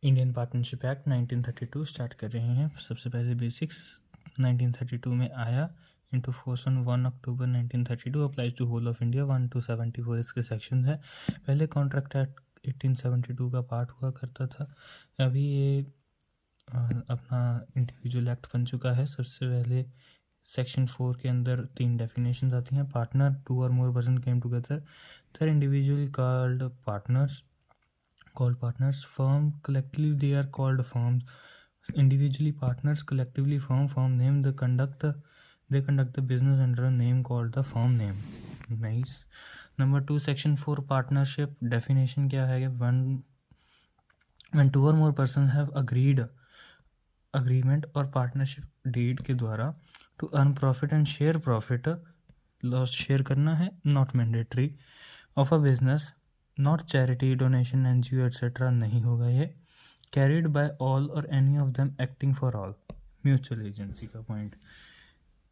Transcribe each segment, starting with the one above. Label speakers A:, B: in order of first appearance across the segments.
A: Indian partnership act 1932 start कर रहे हैं। सबसे पहले बेसिक्स 1932 में आया, into force on 1 October 1932, applies to whole of India. 1 to 74 इसके सेक्शन है। पहले कॉन्ट्रैक्ट एक्ट 1872 का पार्ट हुआ करता था, अभी ये अपना इंडिविजुअल एक्ट बन चुका है। सबसे पहले सेक्शन 4 के अंदर 3 डेफिनेशंस आती हैं। Partner, 2 or more person came together, they're individually called partners, firm, collectively they are called firms, individually partners, collectively firm name, they conduct the business under a name called the firm name. Nice. Number 2, section 4 partnership definition क्या है? when 2 or more persons have agreement और partnership deed के द्वारा to earn profit and share profit, loss share करना है, not mandatory, of a business, not charity, donation, NGO etcetera नहीं होगा ये, कैरिड बाय ऑल और any of them acting for all, mutual agency का point.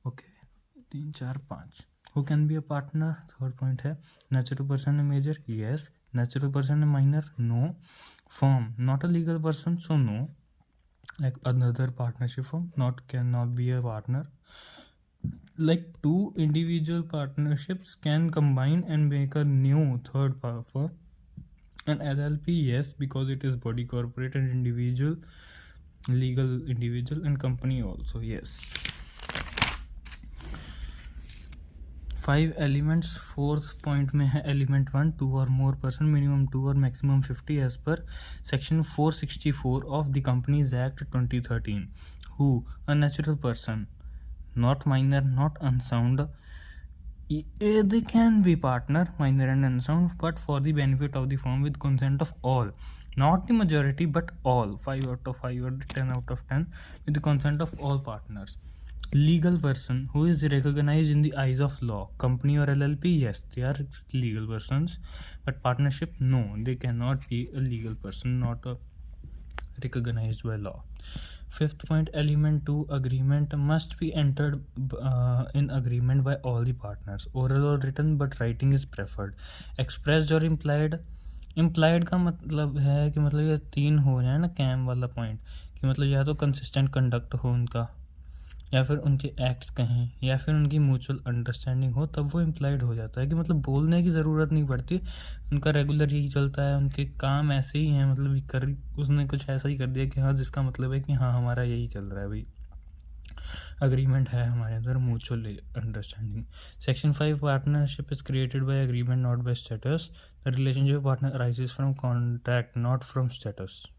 A: Okay, 3, 4, 5। Who can be a partner? Third point है। Natural person है major? Yes. Natural person है minor? No. Firm, not a legal person, so no. Like another partnership firm cannot be a partner. Like 2 individual partnerships can combine and make a new third firm. An LLP, yes, because it is body corporate and individual, legal individual, and company also, yes. 5 elements, fourth point में है element 1, 2 or more person, minimum 2 or maximum 50 as per section 464 of the Companies Act 2013. Who? A natural person, not minor, not unsound. They can be partner, minor and unsound, but for the benefit of the firm with consent of all, not the majority but all, 5 out of 5 or 10 out of 10, with the consent of all partners. Legal person, who is recognized in the eyes of law. Company or LLP, yes, they are legal persons, but partnership, no, they cannot be a legal person, not recognized by law. Fifth point, element 2, agreement must be entered in agreement by all the partners, oral or written, but writing is preferred. Expressed or implied का मतलब है कि मतलब ये 3 हो जाए ना, cam वाला पॉइंट, कि मतलब या तो कंसिस्टेंट कंडक्ट हो उनका, या फिर उनके एक्ट्स कहें, या फिर उनकी म्यूचुअल अंडरस्टैंडिंग हो, तब वो इम्प्लाइड हो जाता है कि मतलब बोलने की ज़रूरत नहीं पड़ती, उनका रेगुलर यही चलता है, उनके काम ऐसे ही हैं, मतलब उसने कुछ ऐसा ही कर दिया कि हाँ, जिसका मतलब है कि हाँ हमारा यही चल रहा है भाई, अग्रीमेंट है हमारे अंदर, mutual understanding. Section 5, partnership is created by agreement, not by status. The relationship partner arises from contract, not from status.